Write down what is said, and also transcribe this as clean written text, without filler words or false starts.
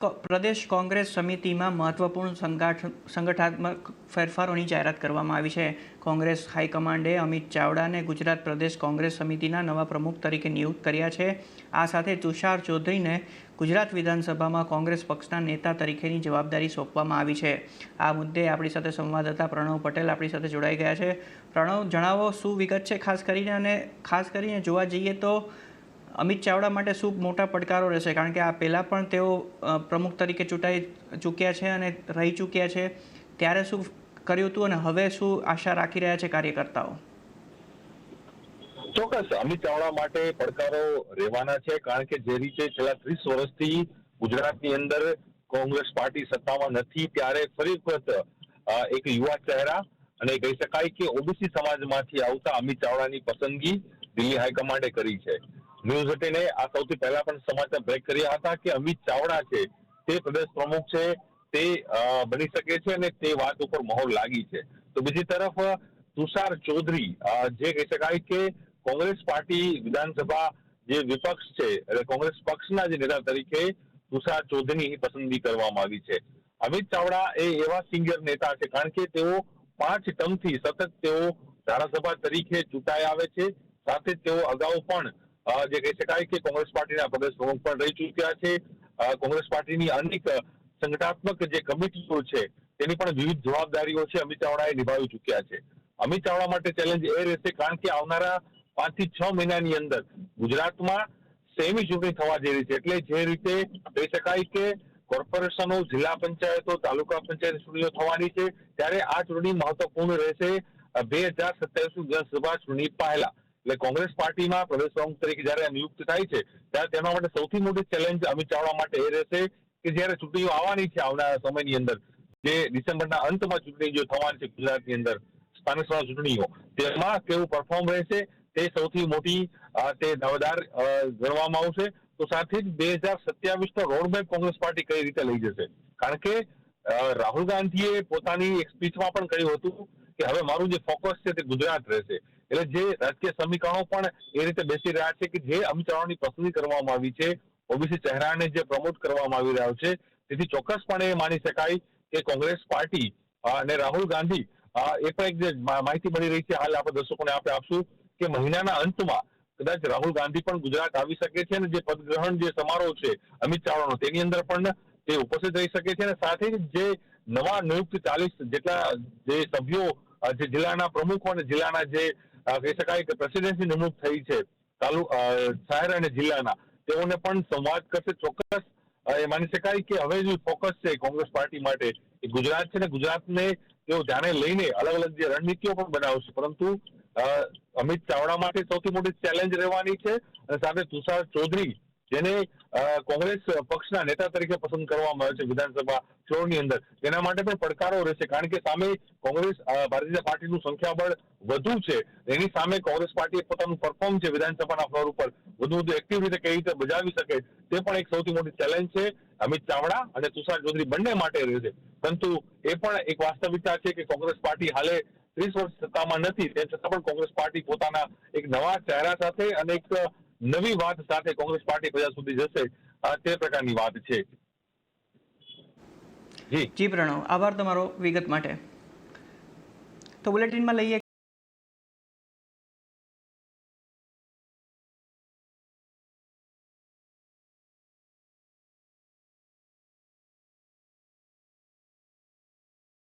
પ્રદેશ કોંગ્રેસ સમિતિમાં મહત્વપૂર્ણ સંગઠનાત્મક ફેરફારોની જાહેરાત કરવામાં આવી છે. કોંગ્રેસ હાઈકમાન્ડે અમિત ચાવડાને ગુજરાત પ્રદેશ કોંગ્રેસ સમિતિના નવા પ્રમુખ તરીકે નિયુક્ત કર્યા છે. આ સાથે તુષાર ચૌધરીને ગુજરાત વિધાનસભામાં કોંગ્રેસ પક્ષના નેતા તરીકેની જવાબદારી સોંપવામાં આવી છે. આ મુદ્દે આપણી સાથે સંવાદદાતા પ્રણવ પટેલ આપણી સાથે જોડાઈ ગયા છે. પ્રણવ, જણાવો શું વિગત છે ખાસ કરીને, અને ખાસ કરીને જોવા જઈએ તો અમિત ચાવડા માટે શું મોટા પડકારો રહેશે, કારણ કે આ પહેલાં પણ તેઓ પ્રમુખ તરીકે ચૂંટાઈ ચૂક્યા છે અને રહી ચૂક્યા છે. ત્યારે શું કર્યું હતું અને હવે શું આશા રાખી રહ્યા છે કાર્યકર્તાઓ? ચોક્કસ અમિત ચાવડા માટે પડકારો રહેવાના છે, કારણ કે જે રીતે છેલ્લા 30 વર્ષથી ગુજરાતની અંદર કોંગ્રેસ પાર્ટી સત્તામાં નથી, ત્યારે ફરી વખત એક યુવા ચહેરા અને કહી શકાય કે ઓબીસી સમાજમાંથી આવતા અમિત ચાવડાની પસંદગી દિલ્હી હાઈકમાન્ડે કરી છે. ન્યૂઝ 18એ આ સૌથી પહેલા પણ સમાચાર બ્રેક કર્યા હતા કે અમિત ચાવડા છે તે પ્રદેશ પ્રમુખ છે, તે બની શકે છે અને તે વાત ઉપર મહોર લાગી છે. તો બીજી તરફ તુષાર ચૌધરી, જે કહી શકાય કે કોંગ્રેસ પાર્ટી વિધાનસભા જે વિપક્ષ છે, એટલે કોંગ્રેસ પક્ષના જે નેતા તરીકે તુષાર ચૌધરીની પસંદગી કરવામાં આવી છે. અમિત ચાવડા એ એવા સિનિયર નેતા છે, કારણ કે તેઓ 5 ટર્મથી સતત તેઓ ધારાસભા તરીકે ચૂંટાઈ આવે છે. સાથે તેઓ અગાઉ પણ જે કહી શકાય કે કોંગ્રેસ પાર્ટીના પ્રદેશ પ્રમુખ પણ રહી ચૂક્યા છે. કોંગ્રેસ પાર્ટીની અનેક સંગઠનાત્મક જે કમિટીઓ છે તેની પણ વિવિધ જવાબદારીઓ છે અમિત ચાવડાએ નિભાવી ચૂક્યા છે. અમિત ચાવડા માટે ચેલેન્જ એ રહેશે, કારણ કે આવનારા 5 થી 6 મહિનાની અંદર ગુજરાતમાં સેમી ચૂંટણી થવા જઈ રહી છે. એટલે જે રીતે કહી શકાય કે કોર્પોરેશનો, જિલ્લા પંચાયતો, તાલુકા પંચાયત ચૂંટણીઓ થવાની છે, ત્યારે આ ચૂંટણી મહત્વપૂર્ણ રહેશે 2027 વિધાનસભા ચૂંટણી પહેલા. એટલે કોંગ્રેસ પાર્ટીમાં પ્રદેશ પ્રમુખ તરીકે જયારે નિયુક્ત થાય છે, ત્યારે તેના માટે સૌથી મોટી ચેલેન્જ અમિત ચાવડા માટે એ રહેશે કે જયારે ચૂંટણીઓ આવવાની છે આવનારા સમયની અંદર, જે ડિસેમ્બરના અંતમાં ચૂંટણી જો થવાની છે ગુજરાતની અંદર, સ્થાનિક સ્વરાજ ચૂંટણીઓ, તેમાં કેવું પરફોર્મ રહેશે તે સૌથી મોટી તે દાવેદાર ગણવામાં આવશે. તો સાથે જ 2027 નો રોડમેપ કોંગ્રેસ પાર્ટી કઈ રીતે લઈ જશે, કારણ કે રાહુલ ગાંધીએ પોતાની એક સ્પીચમાં પણ કહ્યું હતું કે હવે મારું જે ફોકસ છે તે ગુજરાત રહેશે. એટલે જે રાજકીય સમીકરણો પણ એ રીતે બેસી રહ્યા છે કે જે અમિત ચાવડાની પસંદગી કરવામાં આવી છે, ઓબીસી ચહેરાને જે પ્રમોટ કરવામાં આવી રહ્યો છે, તેથી ચોક્કસપણે એ માની શકાય કે કોંગ્રેસ પાર્ટી અને રાહુલ ગાંધી, એ પણ એક જે માહિતી મળી રહી છે હાલ આપણે દર્શકોને આપણે આપશું કે મહિનાના અંતમાં કદાચ રાહુલ ગાંધી પણ ગુજરાત આવી શકે છે અને જે પદગ્રહણ જે સમારોહ છે અમિત ચાવડાનો, તેની અંદર પણ તે ઉપસ્થિત રહી શકે છે. અને સાથે જ જે નવા નિયુક્ત 40 જેટલા જે સભ્યો, જે જિલ્લાના પ્રમુખો અને જિલ્લાના જે કહી શકાય કે પ્રેસિડેન્ટની નિમણૂક થઈ છે શહેર અને જિલ્લાના, તેઓને પણ સંવાદ કરશે. ચોક્કસ એ માની શકાય કે હવે જે ફોકસ છે કોંગ્રેસ પાર્ટી માટે એ ગુજરાત છે, ને ગુજરાતને તેઓ ધ્યાને લઈને અલગ અલગ જે રણનીતિઓ પણ બનાવશે. પરંતુ અમિત ચાવડા માટે સૌથી મોટી ચેલેન્જ રહેવાની છે. અને સાથે તુષાર ચૌધરી, જેને કોંગ્રેસ પક્ષના નેતા તરીકે પસંદ કરવામાં આવે છે વિધાનસભા ચૂંટણીની અંદર, તેના માટે પણ પડકારો રહેશે, કારણ કે સામે કોંગ્રેસ ભારતીય જનતા પાર્ટીનું સંખ્યાબળ વધુ છે, એની સામે કોંગ્રેસ પાર્ટી પોતાનું પરફોર્મ છે વિધાનસભાના ફ્લોર ઉપર વધુ એક્ટિવ રીતે કઈ રીતે બજાવી શકે, તે પણ એક સૌથી મોટી ચેલેન્જ છે અમિત ચાવડા અને તુષાર ચૌધરી બંને માટે રહેશે. પરંતુ એ પણ એક વાસ્તવિકતા છે કે કોંગ્રેસ પાર્ટી હાલે 30 વર્ષ સત્તામાં નથી, તેમ છતાં પણ કોંગ્રેસ પાર્ટી પોતાના એક નવા ચહેરા સાથે અને એક નવી વાત સાથે કોંગ્રેસ પાર્ટી પ્રજા સુધી જશે, તે પ્રકારની વાત છે. જી પ્રણવ, આભાર તમારો વિગત માટે. તો બુલેટિનમાં લઈએ